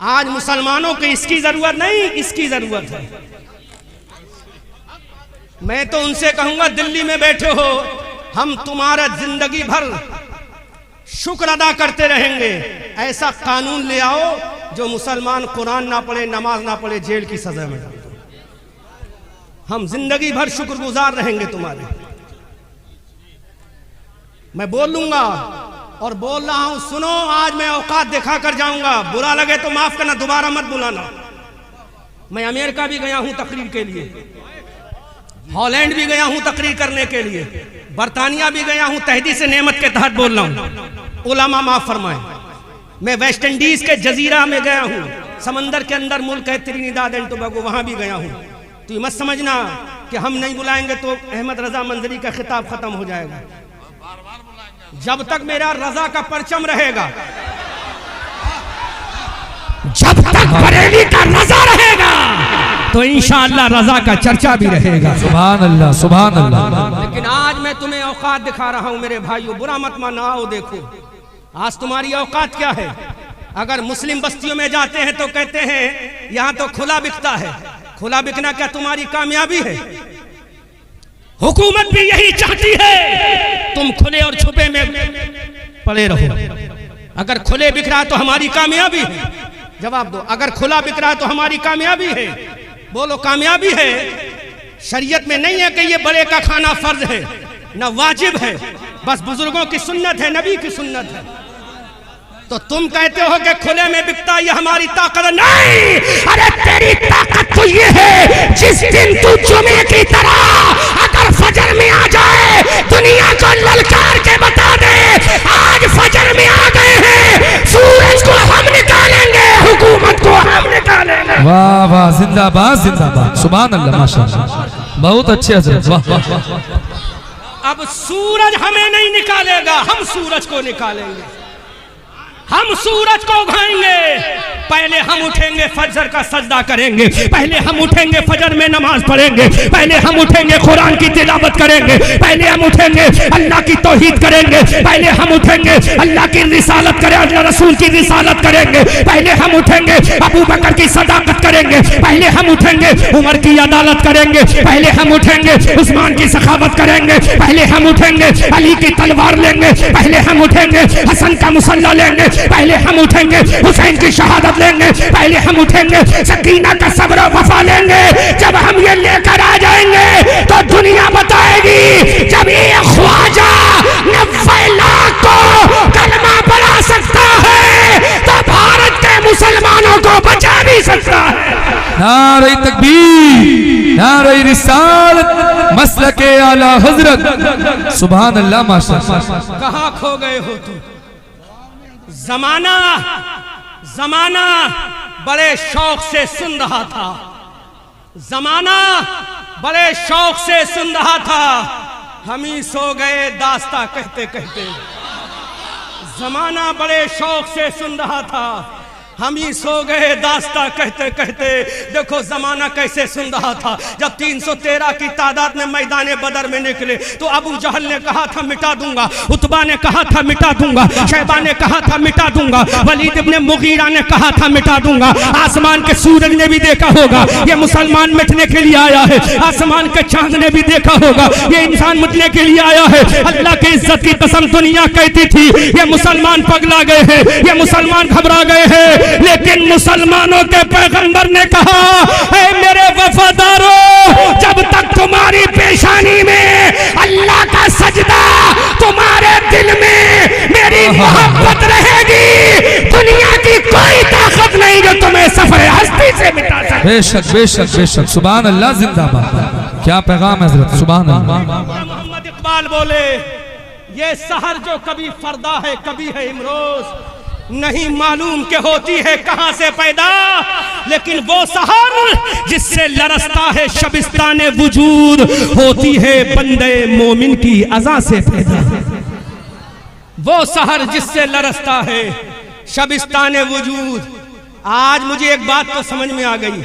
आज मुसलमानों को इसकी जरूरत नहीं, इसकी जरूरत है। मैं तो उनसे कहूंगा, दिल्ली में बैठे हो, हम तुम्हारा जिंदगी भर शुक्र अदा करते रहेंगे। ऐसा कानून ले आओ जो मुसलमान कुरान ना पढ़े, नमाज ना पढ़े, जेल की सजा में डाल दो। हम जिंदगी भर शुक्रगुजार रहेंगे तुम्हारे। मैं बोल लूंगा और बोल रहा हूं, सुनो, आज मैं औकात दिखा कर जाऊंगा। बुरा लगे तो माफ करना, दोबारा मत बुलाना। मैं अमेरिका भी गया हूं तकरीर के लिए, हॉलैंड भी गया हूं तकरीर करने के लिए, बरतानिया भी गया हूं। तहदीस नेमत के तहत बोल रहा हूं, उलमा माफ फरमाए। मैं वेस्ट इंडीज के जजीरा में गया हूं, समंदर के अंदर मुल्क है त्रिनिदाद एंड टोबैगो, वहां भी गया हूं। तो ये मत समझना कि हम नहीं बुलाएंगे तो अहमद रजा मंजरी का खिताब खत्म हो जाएगा। जब तक मेरा रजा का परचम रहेगा, जब तक बरेली का रजा रहेगा, तो इंशाअल्लाह रजा का चर्चा भी रहेगा। सुभान अल्लाह, सुभान अल्लाह। लेकिन आज मैं तुम्हें औकात दिखा रहा हूं मेरे भाइयों, बुरा मत मानो। आओ देखो आज तुम्हारी औकात क्या है। अगर मुस्लिम बस्तियों में जाते हैं तो कहते हैं यहां तो खुला बिकता है। खुला बिकना क्या तुम्हारी कामयाबी है? हुकूमत भी यही चाहती है तुम खुले और छुपे में पड़े रहो। अगर खुले बिक रहा तो हमारी कामयाबी है। जवाब दो, अगर खुला बिक रहा तो हमारी कामयाबी है। बोलो कामयाबी है। शरीयत में नहीं है कि ये बड़े का खाना फर्ज है, न वाजिब है, बस बुजुर्गों की सुन्नत है, नबी की सुन्नत है। तो तुम कहते हो कि खुले में बिकता ये हमारी ताकत नहीं। अरे तेरी ताकत तो ये है जिस दिन तू जुमे की तरह अगर फजर में आ जाए, दुनिया को ललकार के बता दे आज फजर में आ गए हैं, सूरज को हम निकालेंगे, हुकूमत को हम निकालेंगे। वाह वाह, जिंदाबाद जिंदाबाद, सुभान अल्लाह, माशाअल्लाह, बहुत अच्छे हजरत, वाह वाह। अब सूरज हमें नहीं निकालेगा, हम सूरज को निकालेंगे। हम सूरज को उगाएंगे। पहले हम उठेंगे, फजर का सजदा करेंगे। पहले हम उठेंगे, फजर में नमाज पढ़ेंगे। पहले हम उठेंगे, कुरान की तिलावत करेंगे। पहले हम उठेंगे, अल्लाह की तौहीद करेंगे। पहले हम उठेंगे, अल्लाह की रिसालत करेंगे, अल्लाह रसूल की रिसालत करेंगे। पहले हम उठेंगे, अबू बकर की सदाकत करेंगे। पहले हम उठेंगे, उमर की अदालत करेंगे। पहले हम उठेंगे, उस्मान की सखावत करेंगे। पहले हम उठेंगे, अली की तलवार लेंगे। पहले हम उठेंगे, हसन का मुसल्ला लेंगे। पहले हम उठेंगे, हुसैन की शहादत लेंगे। पहले हम उठेंगे, सकीना का सब्र वफा लेंगे। जब हम ये लेकर आ जाएंगे तो दुनिया बताएगी जब ये ख्वाजा 90 लाख को कलमा पढ़ा सकता है तो भारत के मुसलमानों को बचा भी सकता है। नारे तकबीर, नारे रिसालत, मसलके आला हजरत, सुभान अल्लाह, माशाअल्लाह। कहां खो गए हो तुम? जमाना जमाना बड़े शौक से सुन रहा था। जमाना बड़े शौक से सुन रहा था, हम ही सो गए दास्ता कहते कहते। जमाना बड़े शौक से सुन रहा था, हम ही सो गए दास्ता कहते कहते। देखो जमाना कैसे सुन रहा था। जब 313 की तादाद में मैदान बदर में निकले तो अबू जहल ने कहा था मिटा दूंगा, उतबा ने कहा था मिटा दूंगा, शैबा ने कहा था मिटा दूंगा, वलीद इब्ने मुगीरा ने कहा था मिटा दूंगा। आसमान के सूरज ने भी देखा होगा ये मुसलमान मिटने के लिए आया है। आसमान के चांद ने भी देखा होगा ये इंसान मिटने के लिए आया है। अल्लाह की इज्जत की कसम दुनिया कहती थी ये मुसलमान पगला गए हैं, ये मुसलमान घबरा गए हैं। लेकिन मुसलमानों के पैगंबर ने कहा ऐ मेरे वफादारों, जब तक तुम्हारी पेशानी में अल्लाह का सजदा, तुम्हारे दिल में मेरी मोहब्बत रहेगी, दुनिया की कोई ताकत नहीं जो तुम्हें सफर हस्ती से मिटा सके। बेशक बेशक बेशक, सुभान अल्लाह, जिंदाबाद। क्या पैगाम है हजरत, सुभान अल्लाह। मोहम्मद इकबाल बोले ये सहर जो कभी फरदा है कभी है इमरोज, नहीं मालूम के होती है कहां से पैदा, लेकिन वो सहर जिससे लरसता है शबिस्तान वजूद, होती है बंदे मोमिन की अज़ा से पैदा। वो सहर जिससे लरसता है शबिस्तान वजूद। आज मुझे एक बात तो समझ में आ गई,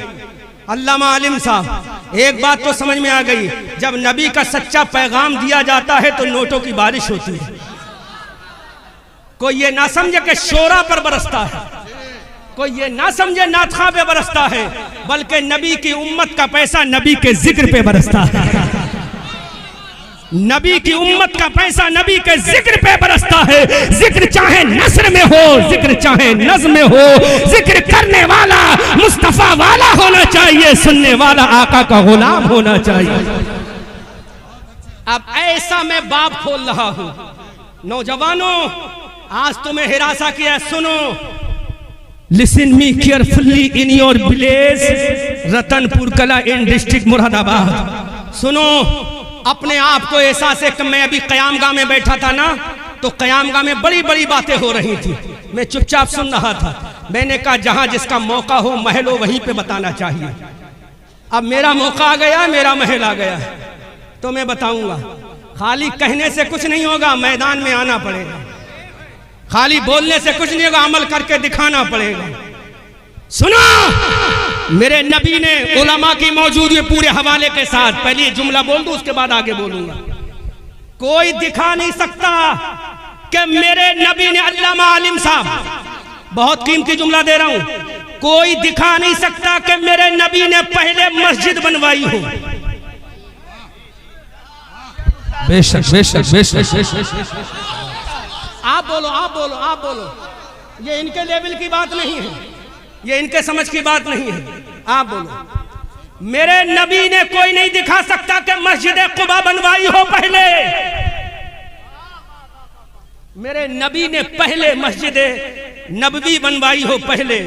अल्लामा आलिम साहब, एक बात तो समझ में आ गई, जब नबी का सच्चा पैगाम दिया जाता है तो नोटों की बारिश होती है। कोई ये ना समझे कि शोरा पर बरसता है। कोई ये ना समझे नातखा पे बरसता है, बल्कि नबी की उम्मत का पैसा नबी के जिक्र पे बरसता है। नबी की उम्मत का पैसा नबी के जिक्र पे बरसता है। जिक्र चाहे नस्र में हो, जिक्र चाहे नज़्म में हो, जिक्र करने वाला मुस्तफा वाला होना चाहिए, सुनने वाला आका का गुलाम होना चाहिए। अब ऐसा मैं बाप खोल रहा हूं। नौजवानों, आज तुम्हें हिरासा किया, सुनो। Listen me carefully in your village Ratanpur कला इन डिस्ट्रिक्ट मुरादाबाद। सुनो, अपने आप को एहसास है कि मैं अभी कयामगाह में बैठा था ना, तो कयामगाह में बड़ी बड़ी बातें हो रही थी, मैं चुपचाप सुन रहा था। मैंने कहा जहां जिसका मौका हो महल हो वहीं पे बताना चाहिए। अब मेरा मौका आ गया, मेरा महल आ गया, तो मैं बताऊंगा। खाली कहने से कुछ नहीं होगा, मैदान में आना पड़ेगा। खाली बोलने से कुछ नहीं होगा, अमल करके दिखाना पड़ेगा। सुनो, मेरे नबी ने उलमा की मौजूदगी पूरे हवाले के साथ, पहले जुमला बोल दूं उसके बाद आगे बोलूंगा। कोई दिखा नहीं सकता कि मेरे नबी ने, अल्लामा आलिम साहब बहुत कीमती जुमला दे रहा हूं, कोई दिखा नहीं सकता कि मेरे नबी ने पहले मस्जिद बनवाई हो। बेशक बेशक बेशक। आप बोलो, आप बोलो, आप बोलो। ये इनके लेवल की बात नहीं है, ये इनके समझ की बात नहीं है। आप बोलो। मेरे नबी ने कोई नहीं दिखा सकता कि मस्जिद कुबा बनवाई हो पहले। मेरे नबी ने पहले मस्जिद नबवी बनवाई हो पहले,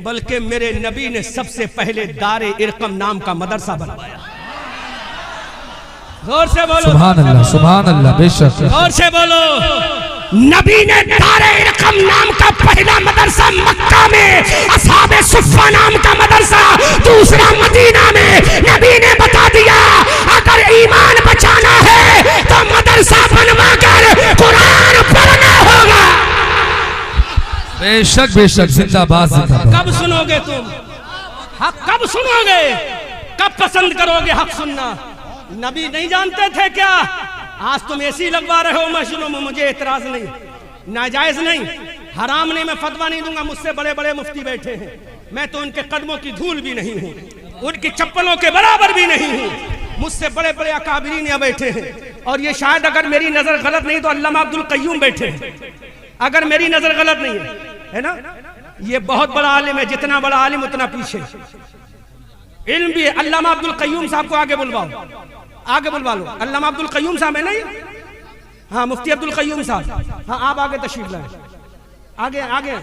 बल्कि मेरे नबी ने सबसे पहले दारे इरकम नाम का मदरसा बनवाया। जोर से बोलो सुभान अल्लाह, सुभान अल्लाह। बेशक जोर से बोलो। नबी ने दारे इरकम नाम का पहला मदरसा मक्का में, असहाबे सुफ़ा नाम का मदरसा दूसरा मदीना में। नबी ने बता दिया अगर ईमान बचाना है तो मदरसा बनवा कर कुरान पढ़ना होगा। बेशक बेशक, जिंदाबाद जिंदाबाद। कब सुनोगे तुम हक? कब सुनोगे? कब पसंद करोगे हक सुनना? नबी नहीं जानते थे क्या? आज तुम ऐसी लगवा रहे हो मस्जिदों में, मुझे एतराज नहीं, नाजायज नहीं, हराम नहीं, मैं फतवा नहीं दूंगा। मुझसे बड़े बड़े मुफ्ती बैठे हैं, मैं तो उनके कदमों की धूल भी नहीं हूँ, उनकी चप्पलों के बराबर भी नहीं हूँ। मुझसे बड़े बड़े अकाबिरीन यहाँ बैठे हैं, और ये शायद अगर मेरी नजर गलत नहीं तो अल्लामा अब्दुल कय्यूम बैठे हैं, अगर मेरी नजर गलत नहीं है ना। ये बहुत बड़ा आलिम है, जितना बड़ा आलिम उतना पीछे। इल्म भी अल्लामा अब्दुल कय्यूम साहब को आगे बुलवाओ, आगे बुलवा लो। अल्लामा अब्दुल कय्यूम साहब है नहीं? हाँ, मुफ्ती अब्दुल कय्यूम साहब। हाँ, आप आगे तशरीफ लाए, आगे आगे।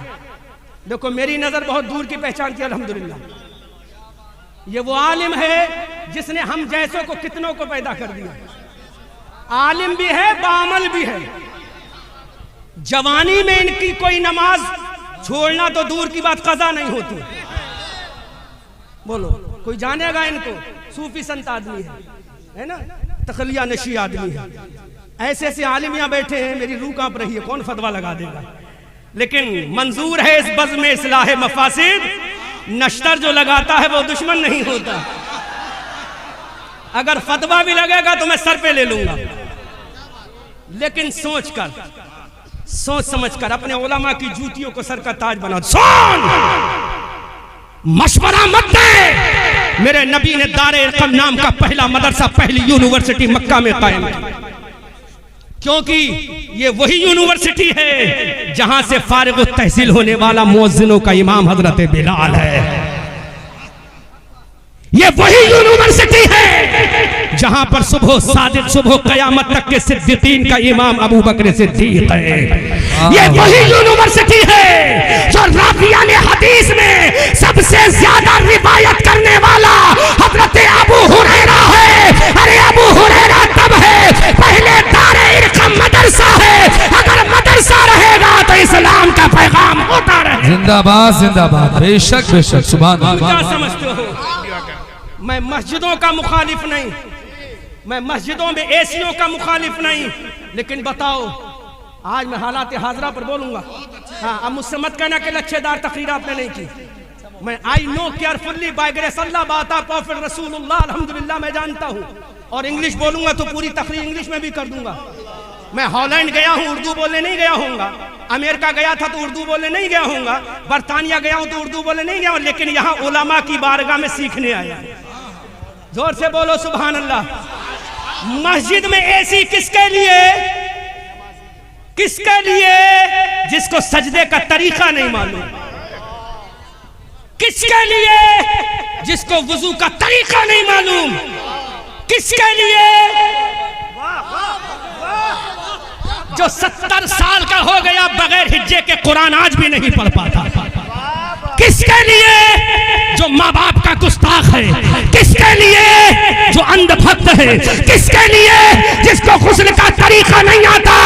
देखो मेरी नजर बहुत दूर की पहचान की, अल्हम्दुलिल्लाह। ये वो आलिम है जिसने हम जैसों को कितनों को पैदा कर दिया। आलिम भी है, बामल भी है। जवानी में इनकी कोई नमाज छोड़ना तो दूर की बात, कज़ा नहीं होती। बोलो, कोई जानेगा इनको? सूफी संत आदमी है ना, तखलिया नशी आदमी है। ऐसे ऐसे आलिम यहाँ बैठे हैं, मेरी रूह कांप रही है, कौन फतवा लगा देगा? लेकिन मंजूर है इस बज़्म में इस्लाह मफासिद। नश्तर जो लगाता है वो दुश्मन नहीं होता। अगर फतवा भी लगेगा तो मैं सर पे ले लूंगा, लेकिन सोच कर, सोच समझ कर अपने उलमा की जूतियों को सर का ताज बना। सुन, मशवरा मत दे। मेरे नबी ने दारे इरकम नाम का पहला मदरसा, पहली यूनिवर्सिटी मक्का में कायम की, क्योंकि ये वही यूनिवर्सिटी है जहां से फारिग तहसील होने वाला मुअज्जिनों का इमाम हजरत बिलाल है। ये वही यूनिवर्सिटी है जहां पर सुबह सादिक, सुबह कयामत तक के सिद्दीकीन का इमाम अबू बकर सिद्दीक है। ये वही यूनिवर्सिटी है जो रावियाने हदीस में सबसे ज्यादा रिवायत करने वाला हजरत अबू हुरैरा है। अरे अबू हुरैरा तब है, पहले दारे इरकम मदरसा है। अगर मदरसा रहेगा तो इस्लाम का पैगाम होता रहे। जिंदाबाद जिंदाबाद। बेशक बेशक, सुभान अल्लाह। क्या समझते हो? मैं मस्जिदों का मुखालिफ नहीं, मैं मस्जिदों में एसियों का मुखालिफ नहीं, लेकिन बताओ, आज मैं हालात हाजरा पर बोलूंगा। हाँ, अब मुझसे मत कहना कि लच्छेदार तकरीर आपने नहीं की। मैं I know carefully by grace Allah बाता प्रॉफिट रसूलुल्लाह, अल्हम्दुलिल्लाह मैं जानता हूँ। और इंग्लिश बोलूंगा तो पूरी तकरीर इंग्लिश में भी कर दूंगा। मैं हॉलैंड गया हूँ, उर्दू बोलने नहीं गया हूँगा। अमेरिका गया था तो उर्दू बोलने नहीं गया हूँगा, बरतानिया गया हूँ तो उर्दू बोलने नहीं गया हूँ, लेकिन यहाँ उलमा की बारगाह में सीखने आया। जोर से बोलो सुभान अल्लाह। मस्जिद में एसी किसके लिए? किसके लिए? जिसको सजदे का तरीका नहीं मालूम। किसके लिए? जिसको वुजू का तरीका नहीं मालूम। किसके लिए? जो 70 साल का हो गया बगैर हिज्जे के कुरान आज भी नहीं पढ़ पाता। किसके लिए? जो माँ बाप का गुस्ताख है। किसके लिए? जो अंधभक्त है। किसके लिए? जिसको गुस्ल का तरीका नहीं आता,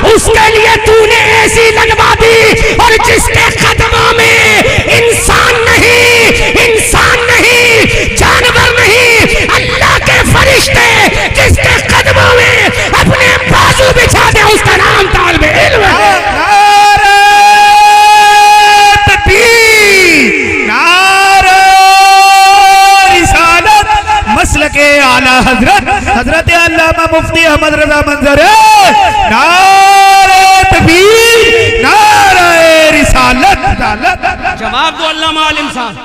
उसके लिए तूने ऐसी लगवा दी। और जिसके कदमों में इंसान नहीं, जानवर नहीं, अल्लाह के फरिश्ते जिसके कदमों में अपने बाजू बिछा दे, उसका नाम तालिब इल्म है। मसल के आला हजरत अल्लामा मुफ्ती अहमद रजा मंजर नारे तकबीर, नारे रिसालत। जवाब दो अल्लामा आलिम साहब।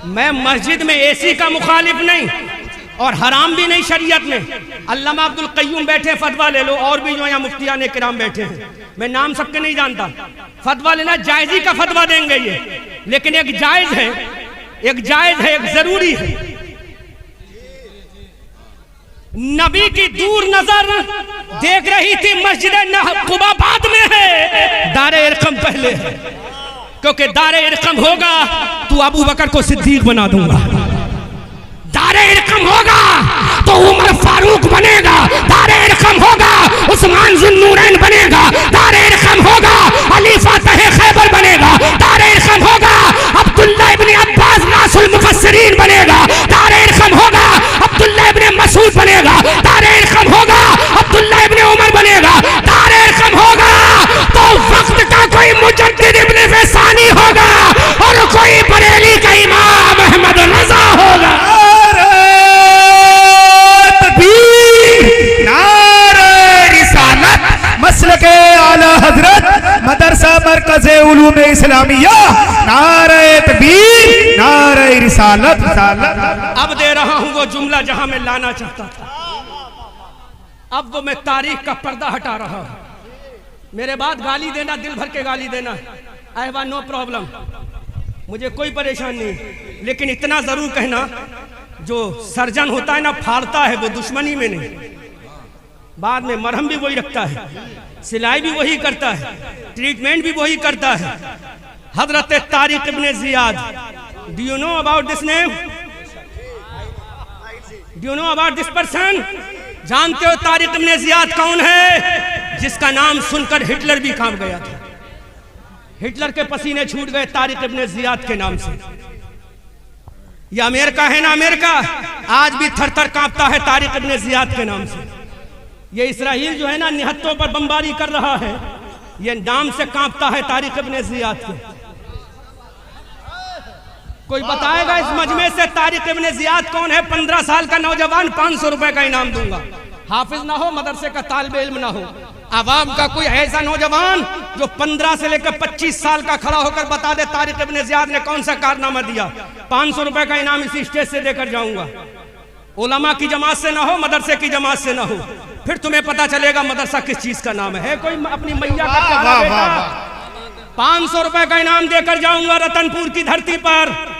मैं मस्जिद में एसी का मुखालिफ नहीं और हराम भी नहीं शरीयत में। अल्लामा अब्दुल कय्यूम बैठे, फतवा ले लो। और भी जो यहाँ मुफ्तियान किराम बैठे हैं, मैं नाम सबके नहीं जानता। फतवा लेना जायजी का फतवा देंगे ये, लेकिन एक जायज है, एक जरूरी है। नबी की दूर नजर देख रही थी मस्जिद कुबा बाद में है, दारे इरकम पहले है। क्योंकि दारे इरकम होगा तो अबू बकर को सिद्दीक बना दूंगा। दारे इरकम होगा तो उमर फारूक बनेगा। दारे इरकम होगा उस्मान जुन्नूरैन बनेगा। दारे इरकम होगा अली फातह खैबर बनेगा। दारे इरकम होगा अब्दुल्ला इब्ने अब्बास नासुल मुफस्सिरीन बनेगा। दारे इरकम होगा अब्दुल्ला इब्ने मसूद बनेगा। दारे इरकम होगा अब्दुल्ला इब्ने उमर बनेगा। दारे इरकम होगा तो वक्त का कोई मुजद्दिद इब्ने फैसानी होगा और कोई बरेली का इमाम अहमद रजा होगा। मसल के आला हजरत मदरसा मरकज़ उलूम इस्लामिया नारे तकबीर, नारे रिसालत। अब दे रहा हूं वो जुमला जहां मैं लाना चाहता था। अब वो मैं तारीख का पर्दा हटा रहा हूं। मेरे बाद गाली देना, दिल भर के गाली देना, आई हैव नो प्रॉब्लम, मुझे कोई परेशानी नहीं। लेकिन इतना जरूर कहना, जो सर्जन होता है ना, फाड़ता है, वो दुश्मनी में नहीं। बाद में मरहम भी वही रखता है, सिलाई भी वही करता है, ट्रीटमेंट भी वही करता है। हजरत Tariq ibn Ziyad, do you know about this name? Do you know about this person? जानते हो तारिक इब्ने जियाद कौन है? जिसका नाम सुनकर हिटलर भी कांप गया था। हिटलर के पसीने छूट गए तारिक इब्ने जियाद के नाम से। ये अमेरिका है ना, अमेरिका आज भी थर थर कांपता है तारिक इब्ने जियाद के नाम से। ये इसराइल जो है ना, निहत्तों पर बमबारी कर रहा है, ये नाम से कांपता है तारिक इब्ने जियाद के। कोई बताएगा इस मजमे से तारिक इब्ने जियाद कौन है? 15 साल का नौजवान, 500 रुपए का इनाम दूंगा। हाफिज ना हो, मदरसे का तालिब इल्म ना हो, आवाम का कोई ऐसा नौजवान जो 15 से लेकर 25 साल का खड़ा होकर बता दे तारिक इब्ने जियाद ने कौन सा कारनामा दिया, 500 रुपए का इनाम इसी स्टेज से देकर जाऊंगा। उलमा की जमात से ना हो, मदरसे की जमात से ना हो, फिर तुम्हें पता चलेगा मदरसा किस चीज का नाम है। कोई अपनी मैया का 500 रुपए का इनाम देकर जाऊंगा रतनपुर की धरती पर।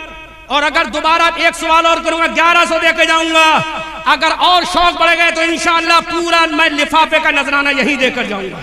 और अगर दोबारा एक सवाल और करूंगा, 1100 देकर जाऊंगा। अगर और शौक बढ़ गए तो इंशाअल्लाह पूरा मैं लिफाफे का नजराना यहीं देकर जाऊंगा।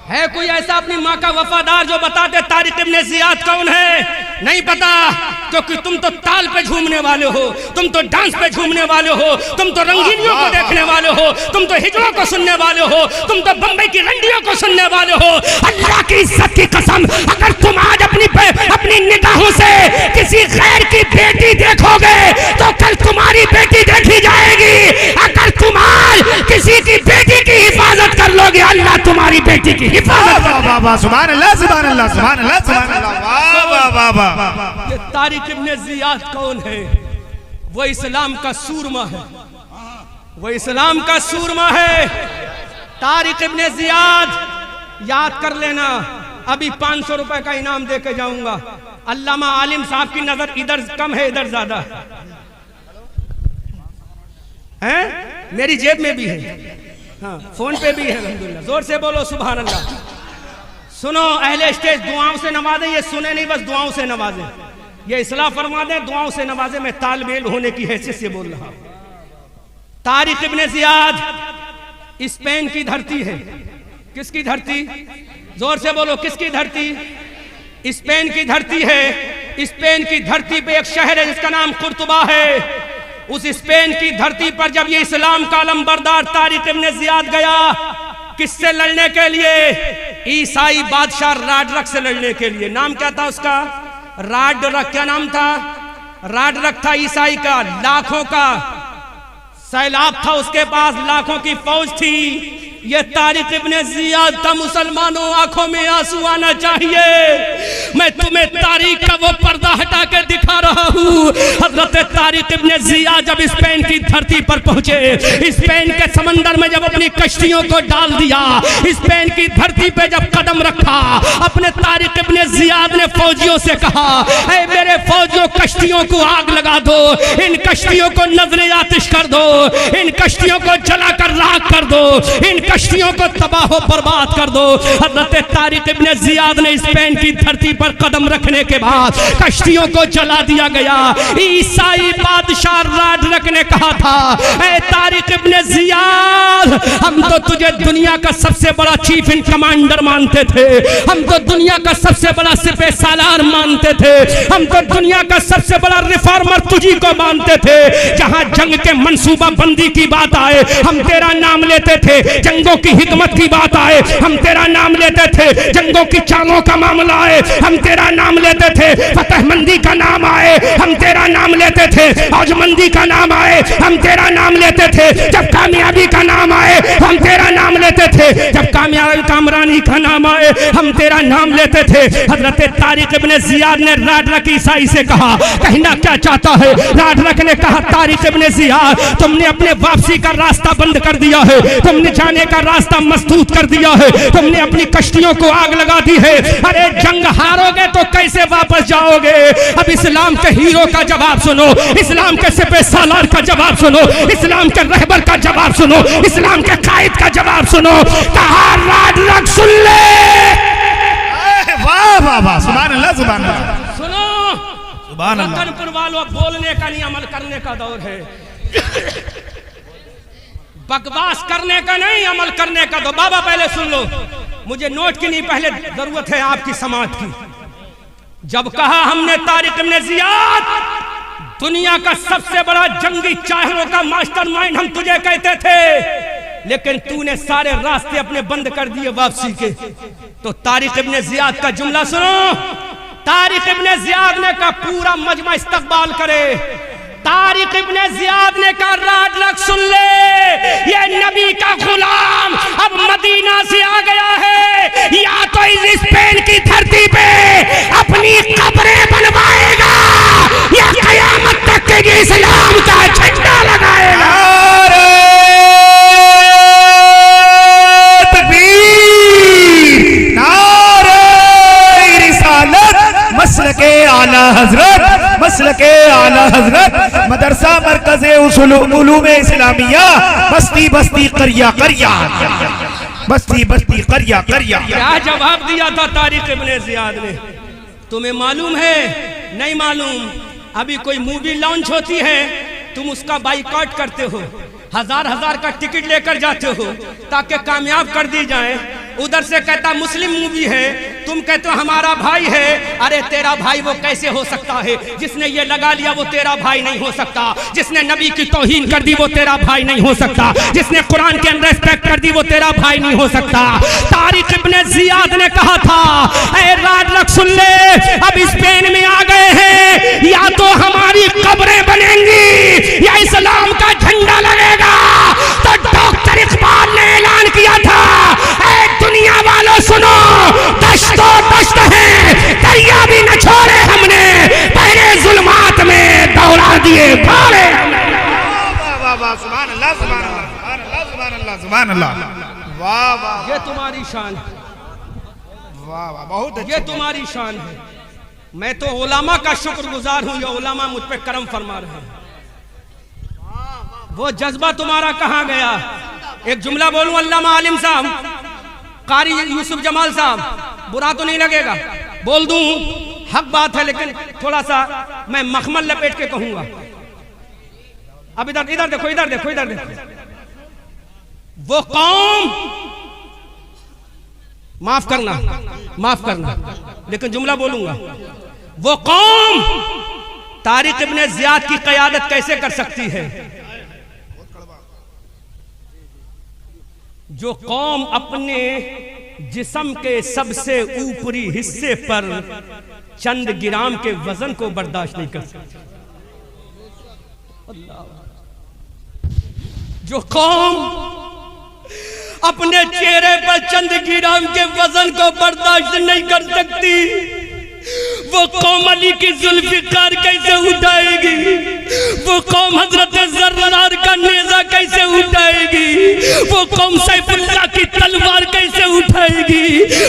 है कोई ऐसा अपनी माँ का वफादार जो बताते तारिक इब्ने जियाद कौन है? नहीं पता, क्योंकि तुम तो ताल पे झूमने वाले हो, तुम तो डांस पे झूमने वाले हो, तुम तो रंगीनियों को देखने वाले हो, तुम तो हिजड़ों को सुनने वाले हो, तुम तो बम्बई की रंडियों को सुनने वाले हो। अल्लाह की इज्जत की कसम, अगर तुम आज अपनी निगाहों से किसी गैर की बेटी देखोगे तो कल तुम्हारी बेटी देखी जाएगी। अगर तुम आज किसी की बेटी की हिफाजत कर लोगे, अल्लाह तुम्हारी बेटी की हिफाजत। सुभान अल्लाह, सुभान अल्लाह, सुभान अल्लाह, सुभान अल्लाह। ये तारिक इब्ने जियाद कौन है? वो इस्लाम का सूरमा है, वो इस्लाम का सूरमा है। तारिक इब्ने जियाद, याद कर लेना, अभी 500 रुपए का इनाम दे के जाऊंगा। अल्लामा आलिम साहब की नजर इधर कम है, इधर ज्यादा है। मेरी जेब में भी है, हाँ, फोन पे भी है। अल्हम्दुलिल्लाह, जोर से बोलो सुभान अल्लाह। सुनो अहले स्टेज, दुआओं से नवाजे, ये सुने नहीं बस दुआओं से नवाजे, ये इस्लाह फरमा दे, दुआओं से नवाजे। मैं तालिब इल्म होने की हैसियत से बोल रहा हूं। तारिक इब्ने जियाद स्पेन की धरती है। किसकी धरती? जोर से बोलो, किसकी धरती? स्पेन की धरती है। स्पेन की धरती पे एक शहर है जिसका नाम कुर्तुबा है। उस स्पेन की धरती पर जब ये इस्लाम का अलमबरदार तारिक इब्ने जियाद गया, किससे लड़ने के लिए? ईसाई बादशाह राडरक से लड़ने के लिए। नाम क्या था उसका? राडरक। क्या नाम था? राडरक था ईसाई का। लाखों का सैलाब था उसके पास, लाखों की फौज थी। ये तारिक इब्ने जियाद था। मुसलमानों, आंखों में आंसू आना चाहिए। मैं तुम्हें तारीख का वो पर्दा हटा के दिखा रहा हूँ। हजरत तारिक इब्ने जियाद जब स्पेन की धरती पर पहुंचे, स्पेन के समंदर में जब अपनी कश्तियों को डाल दिया, स्पेन की धरती पे जब कदम रखा, अपने तारिक इब्ने जियाद ने फौजियों से कहा, ऐ मेरे फौजियों, कश्तियों को आग लगा दो, इन कश्तियों को नजरे आतिश कर दो, इन कश्तियों को जलाकर राख कर दो, इन कश्तियों को तबाह बर्बाद कर दो। हजरत तारिक इब्ने जियाद ने स्पेन की धरती पर कदम रखने के बाद कश्तियों को जला दिया गया। ईसाई बादशाह राडरक ने कहा था, ऐ तारिक इब्ने जियाद, हम तो तुझे दुनिया का सबसे बड़ा चीफ इन कमांडर मानते थे, हम तो दुनिया का सबसे बड़ा सिपह सालार मानते थे, हम तो दुनिया का सबसे बड़ा रिफॉर्मर तुझी को मानते थे। जहां जंग के मंसूबा बंदी की बात आए, हम तेरा नाम लेते थे। जंगों की हिकमत की बात आए, हम तेरा नाम लेते थे। जंगों की चालों का मामला आए, हम तेरा नाम लेते थे। फतहमंदी का नाम आए, हम तेरा नाम लेते थे। औजमंदी का नाम आए, हम तेरा नाम लेते थे। जब कामयाबी का नाम आए, हम तेरा नाम लेते थे। जब कामयाबी कामरानी का नाम आए, हम तेरा नाम लेते थे। हजरत तारिक इब्ने जियाद ने राडरक ईसाई से कहा, कहना क्या चाहता है? राडरक ने कहा, तारिक इब्ने जियाद, तुमने अपने वापसी का रास्ता बंद कर दिया है, तुमने जाने का रास्ता मसदूद कर दिया है, तुमने अपनी कश्तियों को आग लगा दी है। अरे जंग हारोगे तो कैसे वापस जाओगे? अब इस्लाम के हीरो का जवाब सुनो, इस्लाम के सिपह सालार का जवाब सुनो, इस्लाम के रहबर का जवाब सुनो, इस्लाम के कायद का जवाब सुनो। कहा राडरक, सुन ले। वाह वाह वाह, सुभान अल्लाह, सुभान अल्लाह। सुनो, सुभान अल्लाह। रतनपुर वालों, बोलने का नहीं, अमल करने का दौर है। बकवास करने का नहीं, अमल करने का। तो बाबा पहले सुन लो, मुझे नोट की नहीं, पहले जरूरत है आपकी समाज की। जब कहा हमने तारिक इब्ने जियाद, दुनिया का सबसे बड़ा जंगी चाहरों का मास्टरमाइंड हम तुझे कहते थे, लेकिन तूने सारे रास्ते अपने बंद कर दिए वापसी के। तो तारिक इब्ने जियाद का जुमला सुनो। तारिक इब्ने जियाद ने कहा, पूरा मजमा इस्तकबाल करे। तारिक इब्ने जियाद ने कहा, राडरक सुन ले, ये नबी का गुलाम अब मदीना से आ गया है, या तो इस स्पेन की धरती पे अपनी कब्रें बनवाएगा, या कयामत तक के इस्लाम का झंडा लगाएगा। मसलके आला हजरत, मसलके आला हजरत, मदरसा मरकज़े उलूम-ए इस्लामिया, बस्ती बस्ती करिया करिया, बस्ती बस्ती करिया करिया। क्या जवाब दिया था तारिक इब्ने जियाद ने? तुम्हें मालूम है? नहीं मालूम। अभी कोई मूवी लॉन्च होती है, तुम उसका बाइकआउट करते हो, हजार हजार का टिकट लेकर जाते हो ताकि कामयाब कर दी जाए। उधर से कहता मुस्लिम मूवी है, तुम कहते हो हमारा भाई है। अरे तेरा भाई वो कैसे हो सकता है? जिसने ये लगा लिया वो तेरा भाई नहीं हो सकता। जिसने नबी की तौहीन कर दी वो तेरा भाई नहीं हो सकता। जिसने कुरान के अंदर रिस्पेक्ट कर दी वो तेरा भाई नहीं हो सकता। तारिक इब्ने जियाद ने कहा था, ऐ राडरक सुन ले, अब स्पेन में आ गए हैं, या तो हमारी कब्रें बनेंगी या इस्लाम का झंडा लगेगा। तो डॉक्टर इकबाल ने ऐलान किया था, ऐ दुनिया वालों सुनो, दश्तो दश्त है, दरिया भी न छोड़े हमने, पहले जुल्मात में दौड़ा दिए भाड़े। वाह वाह वाह, सुभान अल्लाह, सुभान अल्लाह, सुभान अल्लाह, सुभान अल्लाह। वाह वाह, ये तुम्हारी शान है, वाह वाह, बहुत ये तुम्हारी शान है। मैं तो उलामा का शुक्रगुजार हूं, ये उलामा मुझ पे करम फरमा रहे हैं। वो जज्बा तुम्हारा कहां गया? एक जुमला बोलूं अल्लामा आलिम साहब, कारी यूसुफ जमाल साहब, बुरा तो नहीं लगेगा, बोल दूं, हक बात है, लेकिन थोड़ा सा मैं मखमल लपेट के कहूंगा। अब इधर इधर देखो, इधर देखो, इधर देखो। वो कौम, माफ करना, लेकिन जुमला बोलूंगा, वो कौम तारिक इब्ने जियाद की क़यादत कैसे कर सकती है? जो कौम अपने जिस्म के सबसे ऊपरी हिस्से पर चंद ग्राम के वजन को बर्दाश्त नहीं कर सकती। जो कौम अपने चेहरे पर चंद ग्राम के वजन को बर्दाश्त नहीं कर सकती, वो कौम अली की जुल्फिकार कैसे उठाएगी? वो कौम हजरत जर्रार का नेजा कैसे उठाएगी? वो कौम सैफुल्लाह की तलवार कैसे उठाएगी?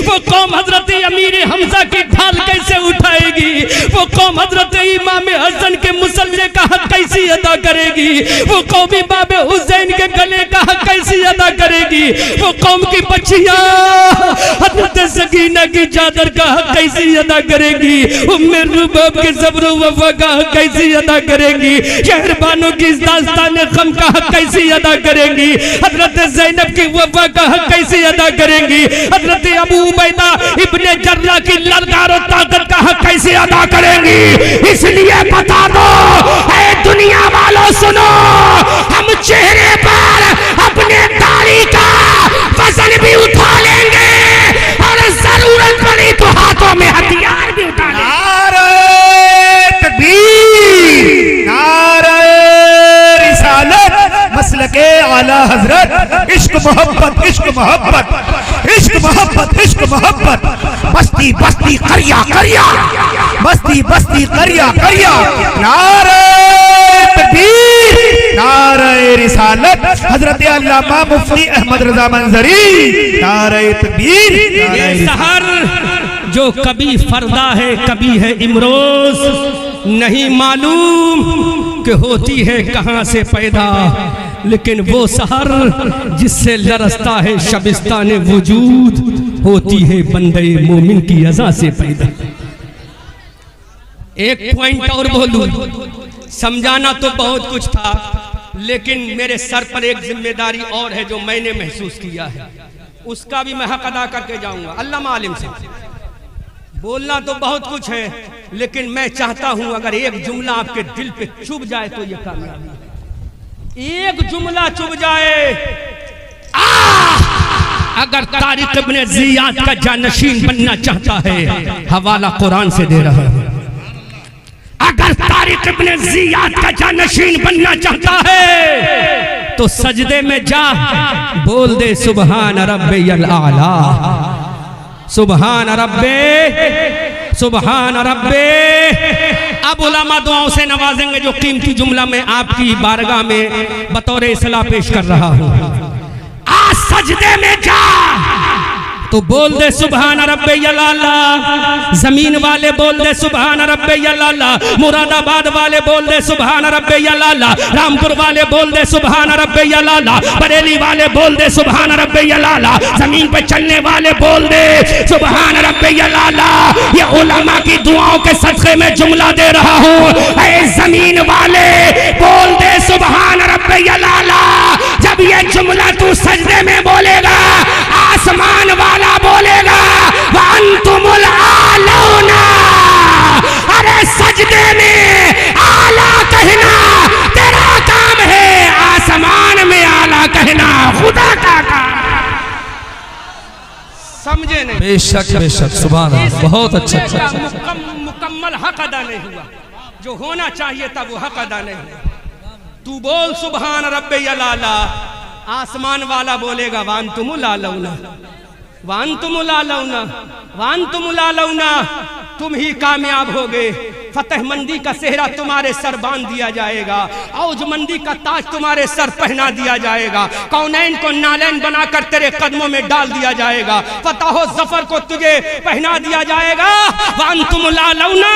वो कौम हजरत अमीर हमजा की ढाल कैसे उठाएगी? वो कौम हजरत इमाम हसन के मुसल्ले का हक कैसे अदा करेगी? वो कौम इमाम हुसैन के गले का हक कैसे अदा करेगी? वो कौम की बच्चियां हजरत सकीना की चादर का हक कैसे अदा करेगी? उम्मे रुबाब के सब्र वफा का हक कैसे अदा करेंगी? शहरबानों की दास्तान गम का हक कैसे अदा करेंगी? हजरत ज़ैनब की वफा का हक कैसे अदा करेंगी? हजरत अबू उबैदा इब्ने जर्राह की ललकार और ताकत का हक कैसे अदा करेंगी? इसलिए बता दो ऐ दुनिया वालों, सुनो, हम चेहरे पर अपने दाढ़ी का वजन भी उठा लेंगे और जरूरत पड़ी तो हाथों में हथियार भी उठा लेंगे। नारे तकबीर, नारे रिसालत, मसलके आला हजरत, इश्क मोहब्बत, इश्क मोहब्बत, इश्क मोहब्बत, इश्क मोहब्बत, बस्ती बस्ती करिया करिया, बस्ती बस्ती करिया करिया, नारे तकबीर, नारे रिसालत, हजरत अल्लामा मुफ्ती अहमद रजा मंजरी, नारे तकबीर। ये सहर जो कभी फरदा है कभी है इमरोज, नहीं मालूम कि होती है कहां से पैदा, लेकिन वो सहर जिससे लरसता है शबिस्तान वजूद, होती है बंदे मोमिन की अज़ा से पैदा। एक पॉइंट और बोलूं, समझाना तो बहुत कुछ था, लेकिन मेरे सर पर एक जिम्मेदारी और है जो मैंने महसूस किया है, उसका भी मैं हक अदा करके जाऊंगा। अल्लामा आलिम से बोलना तो बहुत कुछ है, लेकिन मैं चाहता हूं अगर एक जुमला आपके दिल पे चुभ जाए तो ये कामयाबी है। एक जुमला चुभ जाए, अगर तारिक इब्ने जियाद का जानशीन बनना चाहता है, हवाला कुरान से दे रहा है, अगर तारिक इब्ने जियाद का जानशीन बनना चाहता है तो सजदे में जा, बोल दे सुबहान रब्बियल आला, सुबहान रब्बे, सुबहान रब्बे। अब उलमा दुआओं से नवाजेंगे जो कीमती जुमला मैं आपकी बारगाह में बतौर इस्लाह पेश कर रहा हूँ। आज सजदे में जा तो बोल दे सुबहान रब्बियल आला, जमीन वाले बोल दे सुबहान रब्बियल आला, मुरादाबाद वाले बोल दे सुबहान रब्बियल आला, रामपुर वाले बोल दे सुबहान रब्बियल आला, बरेली वाले बोल दे सुबहान रब्बियल आला, जमीन पे चलने वाले बोल दे सुबहान रब्बियल आला। ये उलमा की दुआओं के सदक़े में जुमला दे रहा हूँ, ऐ जमीन वाले बोल दे सुबहान रब्बियल आला। जब ये जुमला तू सजदे में बोलेगा, आसमान वाला बोलेगा वअंतुमुल आलौना। अरे सजदे में आला कहना तेरा काम है, आसमान में आला कहना खुदा का काम। समझे नहीं? बेशक बेशक, सुभान अल्लाह, बहुत अच्छा। मुकम्मल हक अदा नहीं हुआ, जो होना चाहिए था वो हक अदा नहीं हुआ। तू बोल सुबहान रब्बियल आला, आसमान वाला बोलेगा वांतुमुल आलौना, वांतुमुल आलौना, वांतुमुल आलौना। तुम ही कामयाब होगे, फतेहमंदी का सेहरा तुम्हारे सर बांध दिया जाएगा, औजमंदी का ताज तुम्हारे सर पहना दिया जाएगा, कौनैन को नालैन बनाकर तेरे कदमों में डाल दिया जाएगा, फतह जफर को तुझे पहना दिया जाएगा। वांतुम लालौना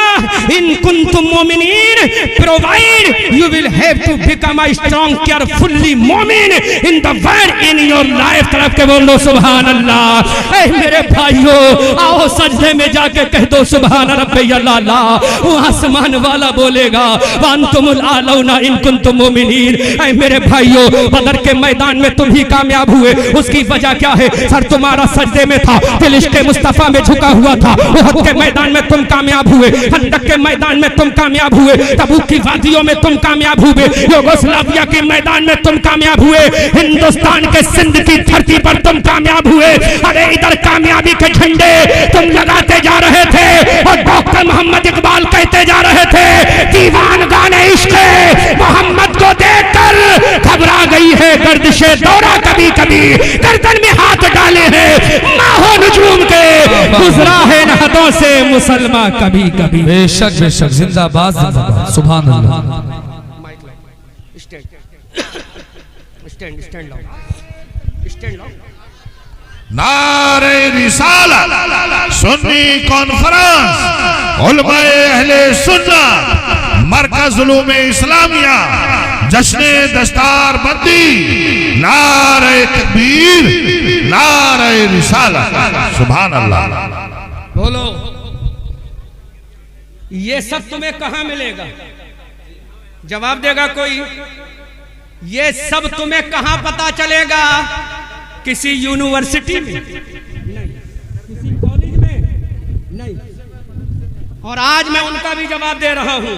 इन कुंतुम मोमिनीन, provide you will have to become a strong carefully मोमिन in the world in your life. तरफ के बोलो सुभान अल्लाह। ऐ मेरे भाइयों, आओ सजदे में जाके कह दो सुभान रब्बियल आला। वो आसमान वाला बोलेगा वांतुमुल आलौना इन कुंतुम मोमिनीन। ऐ मेरे भाइयों, बदर के मैदान में तुम ही कामयाब हुए, उसकी वजह क्या है? सर तुम्हारा सजदे में था, दिल इश्क़ मुस्तफा में झुका हुआ था। उहद के मैदान में तुम कामयाब हुए, खंदक के मैदान में तुम कामयाब हुए, तबूक की वादियों में तुम कामयाब हुए, युगोस्लाविया के मैदान में तुम कामयाब हुए, हिंदुस्तान के सिंध की धरती पर तुम कामयाब हुए। अरे इधर कामयाबी के झंडे तुम लगाते जा रहे थे और डॉक्टर मोहम्मद इकबाल कहते जा रहे थे दीवान गाने इश्क़ मोहम्मद को देखकर घबरा गई है गर्दिशे दौरा, कभी कभी गर्दन में हाथ डाले हैं माहो नजूम के, गुजरा है नहदों से मुसलमान कभी कभी। बेशक बेशक, जिंदाबाद जिंदाबाद, सुभान अल्लाह। स्टैंड स्टैंड लो, स्टैंड लो। नारे रिसालत सुन्नी कॉन्फ्रेंस उलमाए अहले सुन्नत मरकज उलूमे इस्लामिया जश्ने दस्तार बंदी, नारे तकबीर, नारे रिसालत, सुभान अल्लाह। बोलो, ये सब तुम्हें कहां मिलेगा? जवाब देगा कोई? ये सब तुम्हें कहां पता चलेगा? किसी यूनिवर्सिटी में नहीं, किसी कॉलेज में नहीं। और आज मैं उनका भी जवाब दे रहा हूं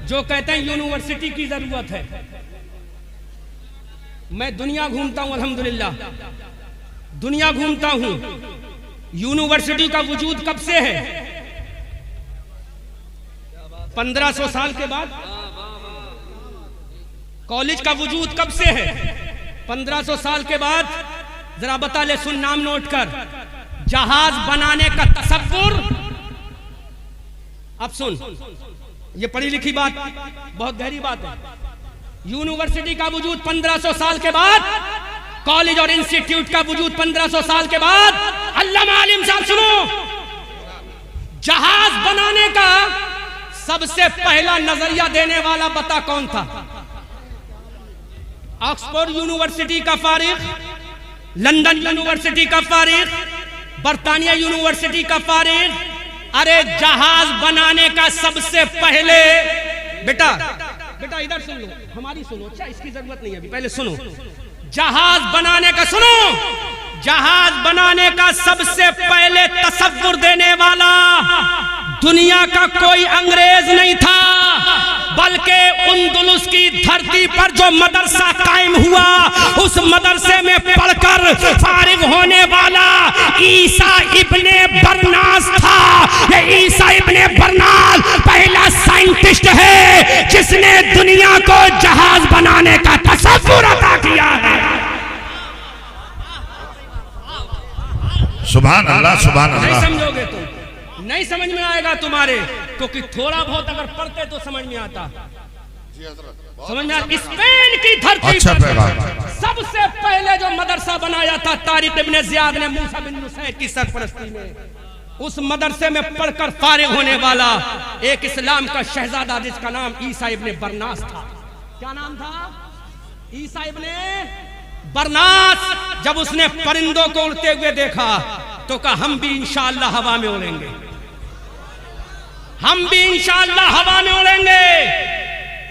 जो कहते हैं यूनिवर्सिटी की जरूरत है। मैं दुनिया घूमता हूं, अल्हम्दुलिल्लाह दुनिया घूमता हूं। यूनिवर्सिटी का वजूद कब से है? 1500 साल के बाद। कॉलेज का वजूद कब से है? 1500 साल के बाद। जरा बता ले, सुन, नाम नोट कर। जहाज बनाने का तसव्वुर, अब सुन, ये पढ़ी लिखी बात, बहुत गहरी बात है। यूनिवर्सिटी का वजूद 1500 साल के बाद, कॉलेज और इंस्टीट्यूट का वजूद 1500 साल के बाद। अल्लामा आलिम साहब सुनो, जहाज बनाने का सबसे पहला नजरिया देने वाला बता कौन था? ऑक्सफोर्ड यूनिवर्सिटी का फारिग, लंदन यूनिवर्सिटी का फारिग, बर्तानिया यूनिवर्सिटी का फारिग। अरे जहाज बनाने का सबसे पहले, बेटा बेटा इधर सुन लो, हमारी सुनो, अच्छा इसकी जरूरत नहीं है अभी, पहले सुनो। जहाज बनाने का, सुनो, जहाज बनाने का सबसे पहले तसव्वुर देने वाला दुनिया का कोई अंग्रेज नहीं था, बल्कि उंदुलुस की धरती पर जो मदरसा कायम हुआ, उस मदरसे में पढ़कर फारिग होने वाला ईसा इब्ने बरनास था। ये ईसा इब्ने बरनास पहला साइंटिस्ट है जिसने दुनिया को जहाज बनाने का तसव्वुर अता किया है। सुभान अल्लाह, सुभान नहीं अल्लाह। समझोगे तुम, नहीं समझ में आएगा तुम्हारे, क्योंकि थोड़ा बहुत अगर पढ़ते तो समझ में आता। समझ में आता? स्पेन की धरती अच्छा पर सबसे पहले जो मदरसा बनाया था तारिक इब्ने जियाद ने मूसा बिन नुसैर की सरपरस्ती में, उस मदरसे में पढ़कर फारिग होने वाला एक इस्लाम का शहजादा जिसका नाम ईसा इब्ने बरनास था। क्या नाम था? ईसा इब्ने बरनास। जब उसने परिंदों को उड़ते हुए देखा तो कहा हम भी इंशाअल्लाह हवा में उड़ेंगे, हम भी इंशाअल्लाह हवा में उड़ेंगे।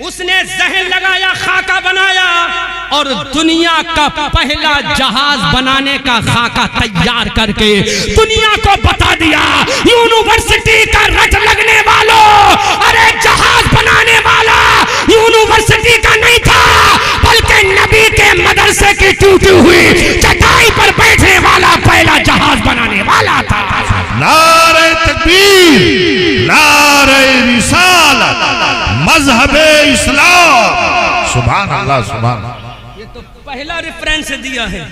उसने जहन लगाया, खाका बनाया और दुनिया का पहला जहाज बनाने का खाका तैयार करके दुनिया को बता दिया। यूनिवर्सिटी का रट लगने वालों, अरे जहाज बनाने वाला यूनिवर्सिटी का नहीं था, बल्कि नबी के मदरसे की टूटी हुई चटाई पर बैठने वाला पहला जहाज बनाने वाला था। नारे तकबीर, नारे रिसालत, मजहबे इस्लाम, सुभान अल्लाह, सुभान। ये तो पहला रेफरेंस दिया है,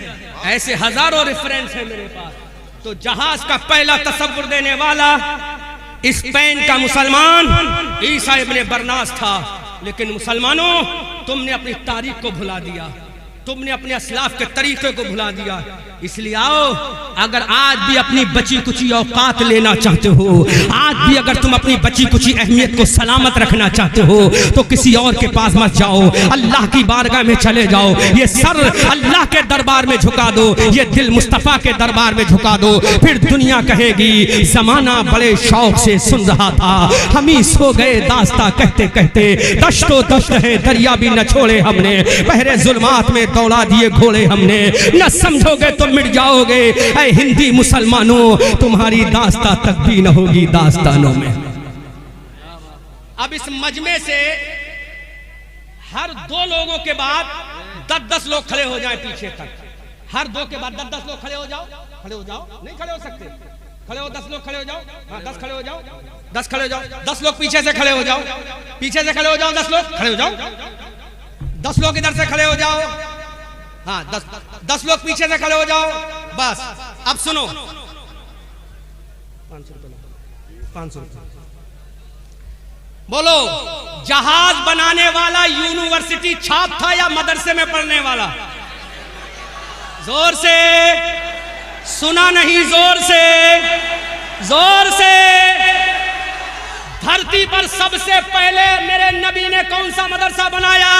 ऐसे हजारों रेफरेंस है मेरे पास। तो जहाज का पहला तसव्वुर देने वाला स्पेन का मुसलमान ईसा इब्ने बरनास था, लेकिन मुसलमानों तुमने अपनी तारीख को भुला दिया, तुमने अपने असलाफ के तरीके को भुला दिया। इसलिए आओ, अगर आज भी अपनी बची कुची औकात लेना चाहते हो, आज भी अगर तुम अपनी बची कुची अहमियत को सलामत रखना चाहते हो, तो किसी और के पास मत जाओ, अल्लाह की बारगाह में चले जाओ। ये सर अल्लाह के दरबार में झुका दो, ये दिल मुस्तफ़ा के दरबार में झुका दो। फिर दुनिया कहेगी जमाना बड़े शौक से सुन रहा था, हम ही सो गए दास्ता कहते कहते, दश्तो दश्त है दरिया भी न छोड़े हमने, बहरे जुल्मात में दौड़ा दिए घोड़े हमने, न समझोगे तो मिट जाओगे। ऐ हिंदी मुसलमानों, तुम्हारी दास्ता तक भी न होगी दास्तानों में। अब इस मजमे से हर 2 लोगों के बाद 10-10 लोग खड़े हो जाएं पीछे तक, हर 2 के बाद 10-10 लोग खड़े हो जाओ, खड़े हो जाओ, नहीं खड़े हो सकते, खड़े हो 10 लोग खड़े हो जाओ, हाँ 10 खड़े हो जाओ, 10 खड़े हो जाओ, 10 लोग पीछे से खड़े हो जाओ, पीछे से खड़े हो जाओ, 10 लोग खड़े हो जाओ, 10 लोग इधर से खड़े हो जाओ, हाँ 10 लोग पीछे से खड़े हो जाओ। बस अब सुनो, 500 रुपये बोलो, जहाज बनाने वाला यूनिवर्सिटी छाप था या मदरसे में पढ़ने वाला? जोर से, सुना नहीं, जोर से, जोर से। धरती पर सबसे पहले मेरे नबी ने कौन सा मदरसा बनाया?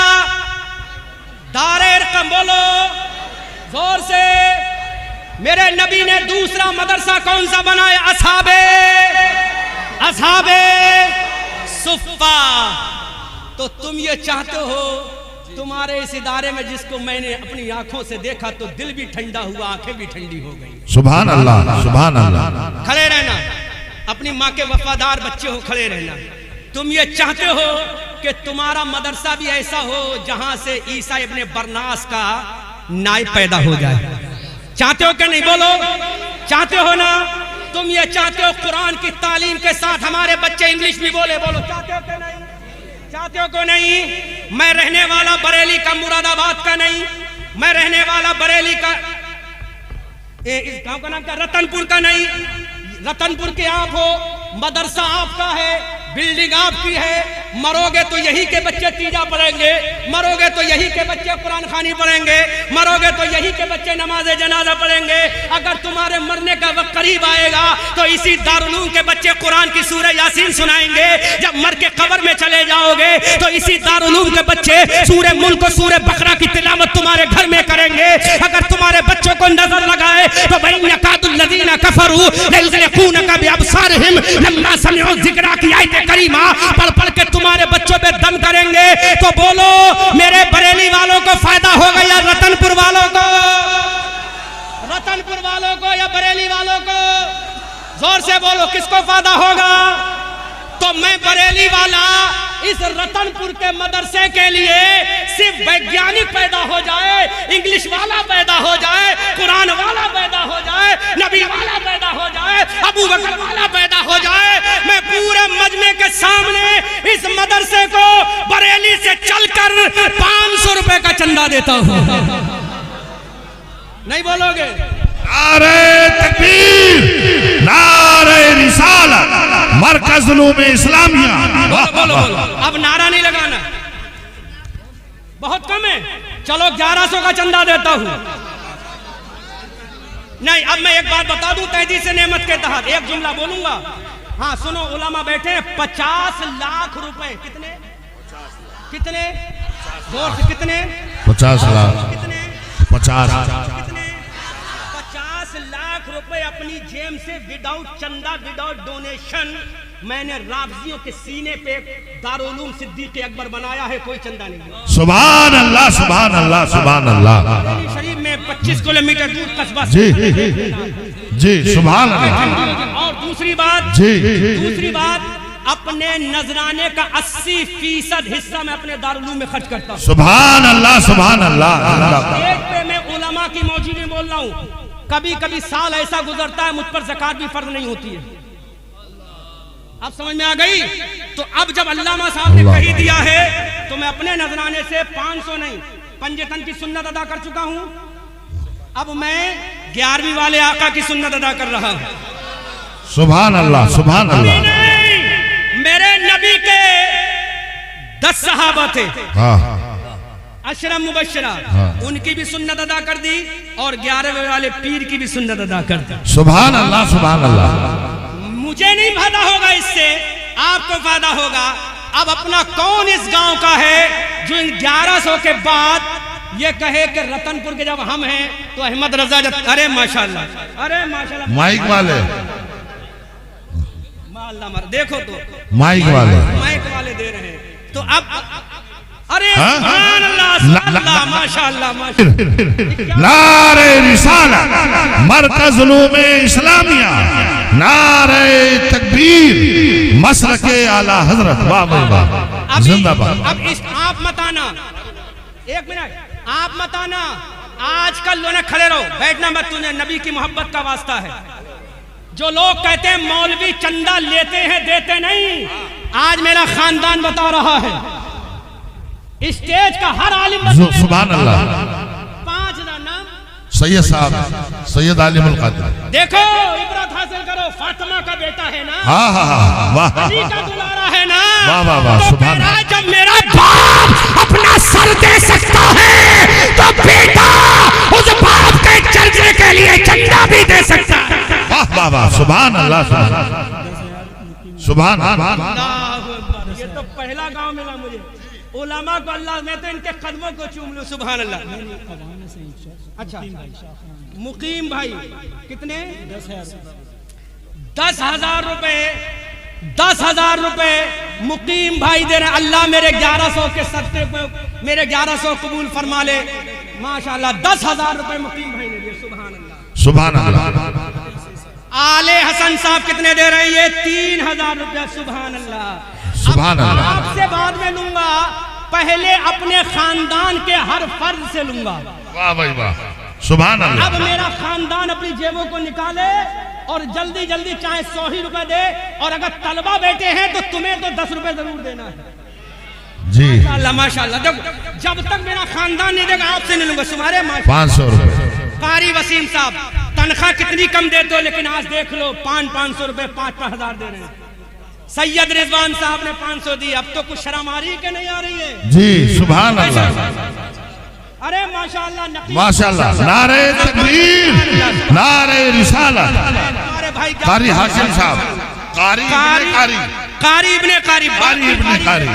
दारेर कम, बोलो जोर से। मेरे नबी ने दूसरा मदरसा कौन सा बनाया? असहाबे सुफ्फा। तो तुम ये चाहते हो तुम्हारे इस इदारे में जिसको मैंने अपनी आंखों से देखा तो दिल भी ठंडा हुआ, आंखें भी ठंडी हो गई। सुभान अल्लाह, सुभान अल्लाह। खड़े रहना, अपनी माँ के वफादार बच्चे हो, खड़े रहना। तुम ये चाहते हो कि तुम्हारा मदरसा भी ऐसा हो जहां से ईसा इब्ने बरनास का नायब पैदा हो जाए। चाहते हो कि नहीं? बोलो, चाहते हो ना? तुम ये चाहते हो कुरान की तालीम के साथ हमारे बच्चे इंग्लिश भी बोले? बोलो, चाहते हो कि नहीं? चाहते हो कि नहीं? मैं रहने वाला बरेली का, मुरादाबाद का नहीं, मैं रहने वाला बरेली का, इस गांव का नाम क्या? रतनपुर का नहीं, रतनपुर के आप हो, मदरसा आपका है, बिल्डिंग आपकी है, मरोगे तो यही के बच्चे तीजा पढ़ेंगे, मरोगे तो यही के बच्चे कुरान खानी पढ़ेंगे, मरोगे तो यही के बच्चे नमाज जनाजा पढ़ेंगे। अगर तुम्हारे मरने का वक्त करीब आएगा तो इसी दारुल के बच्चे कुरान की सूरह यासीन सुनाएंगे। जब मर के कब्र में चले जाओगे तो इसी दारुल के बच्चे सूरह मुल्क और सूरह बकरा की तिलावत तुम्हारे घर में करेंगे। अगर तुम्हारे बच्चों को नजर लगाए तो वइन्नकादुल्लज़ीना कफरू लयुज़लिकूनका बिअबसारिहिम लम्मा समिअू ज़िक्रा की आयत करीमा पढ़ पढ़ के तुम्हारे बच्चों पे दम करेंगे। तो बोलो, मेरे बरेली वालों को फायदा होगा या रतनपुर वालों को? रतनपुर वालों को या बरेली वालों को? जोर से बोलो, किसको फायदा होगा? तो मैं बरेली वाला इस रतनपुर के मदरसे के लिए सिर्फ वैज्ञानिक पैदा हो जाए, इंग्लिश वाला पैदा हो जाए, कुरान वाला पैदा हो जाए, नबी वाला पैदा हो जाए, अबू बकर वाला पैदा हो जाए, मैं पूरे मजमे के सामने इस मदरसे को बरेली से चलकर 500 रुपए का चंदा देता हूँ। नहीं बोलोगे? नारे तकबीर, नारे रिसालत, मरकज़ उलूम इस्लामिया। बोलो बोलो बोलो, अब नारा नहीं लगाना, बहुत कम है। चलो 1100 का चंदा देता हूं। नहीं, अब मैं एक बात बता दूं, तहदीद से नेमत के तहत एक जुमला बोलूंगा। हाँ सुनो, उलमा बैठे हैं। 50 लाख रुपए। कितने? कितने? जोर से, कितने? 50 लाख। कितने? 50 कितने? 50 लाख रुपए अपनी जेब से विदाउट चंदा, विदाउट डोनेशन मैंने राबजियों के सीने पे दारुल सिद्दीक़ अकबर बनाया है, कोई चंदा नहीं। सुभान अल्लाह, सुभान अल्लाह, सुभान अल्लाह। शरीफ में 25 किलोमीटर दूर कस्बा। जी जी, सुभान अल्लाह। और दूसरी बात, दूसरी बात, अपने नजराने का 80% हिस्सा मैं अपने दारुल में खर्च करता हूँ। सुभान अल्लाह, सुभान अल्लाह। एक पे मैं उलमा की मौजूदगी में बोल रहा हूँ। कभी कभी साल ऐसा गुजरता है मुझ पर ज़कात भी फर्ज नहीं होती है। अब समझ में आ गई? तो अब जब अल्लामा साहब ने कही दिया है तो मैं अपने नजराने से 500 नहीं, पंजतन की सुन्नत अदा कर चुका हूं। अब मैं 11वीं वाले आका की सुन्नत अदा कर रहा हूं। सुभान अल्लाह, सुभान अल्लाह। नहीं, मेरे नबी के 10 सहाबा थे, हाँ अशरा मुबशरा, हाँ। उनकी भी सुन्नत अदा कर दी और 11वें वाले पीर की भी सुन्नत अदा कर दी। सुभान अल्लाह, सुभान अल्लाह। मुझे नहीं फायदा होगा इससे, आपको फायदा होगा। अब अपना कौन इस गांव का है जो इन 1100 के बाद ये कहे कि रतनपुर के जब हम हैं तो अहमद रजा अरे माशाल्लाह, अरे माशाल्लाह, माइक वाले, माशाल्लाह, देखो तो माइक वाले, माइक वाले दे रहे हैं। तो अब अरे हाँ? सुभान अल्लाह, सुभान अल्लाह, माशाल्लाह, माशाल्लाह। नारे रिसाला, मरकज़ उलूम इस्लामिया, नारे तकबीर, मसलके आला हजरत, वाह वाह वाह, जिंदाबाद। अब इस आप मत आना, एक मिनट, आप मत आना, आजकल लोग खड़े रहो, बैठना मत, तुझे नबी की मोहब्बत का वास्ता है। जो लोग कहते हैं मौलवी चंदा लेते हैं देते नहीं, आज मेरा खानदान बता रहा है, स्टेज का हर आलिम सुभान अल्लाह। 5000 नाम सैयद साहब, सैयद आलिमुल क़ादिर, देखो, इबरत हासिल करो, फातिमा का बेटा है ना, हाँ हाँ हाँ, वाह अली का दुलारा है ना, वाह वाह वाह, तो सुभान मेरा जब मेरा बाप अपना सर दे सकता है तो बेटा उस बाप के चर्चे के लिए चंदा भी दे सकता है। वाह वाह वाह, सुभान अल्लाह, सुभान अल्लाह। ये तो पहला गांव मिला मुझे, उलमा को अल्लाह, मैं तो इनके कदमों को चूम लूं, सुभान अल्लाह। अच्छा, मुकीम भाई कितने? 10,000 रुपए, 10,000 रुपए मुकीम भाई दे रहे। अल्लाह मेरे 1100 के सदक़े को मेरे 1100 कबूल फरमा ले, माशाल्लाह। 10,000 रुपए मुकीम भाई ने दिए, सुभान अल्लाह, सुभान अल्लाह। आले हसन साहब कितने दे रहे हैं? ये 3,000 रुपया, सुभान अल्लाह, सुभान अल्लाह। आपसे बाद में लूंगा, पहले अपने खानदान के हर फर्द से लूंगा। वाह भाई वाह, सुभान अल्लाह। अब मेरा खानदान अपनी जेबों को निकाले और जल्दी जल्दी चाहे 100 ही रुपए दे, और अगर तलबा बैठे हैं तो तुम्हें तो 10 रुपए जरूर देना है जी, माशाल्लाह, माशाल्लाह। जब तक मेरा खानदान नहीं देगा आपसे नहीं लूंगा, तुम्हारे 500 रुपए। कारी वसीम साहब, तनख्वाह कितनी कम देते हो, लेकिन आज देख लो 500 रुपए, 5,000 दे रहे हैं। सैयद रिजवान साहब ने 500 दी, अब तो कुछ शर्म आ रही है कि नहीं आ रही है? जी, सुभान अल्लाह, अरे माशाल्लाह, माशाल्लाह। नारे तकबीर, नारे रिसाला। हमारे भाई कारी हाशिम साहब, कारी इब्ने कारी, कारी इब्ने कारी, कारी इब्ने कारी,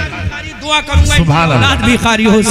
दुआ करूंगा सुभान अल्लाह। औलाद भी कारी हो।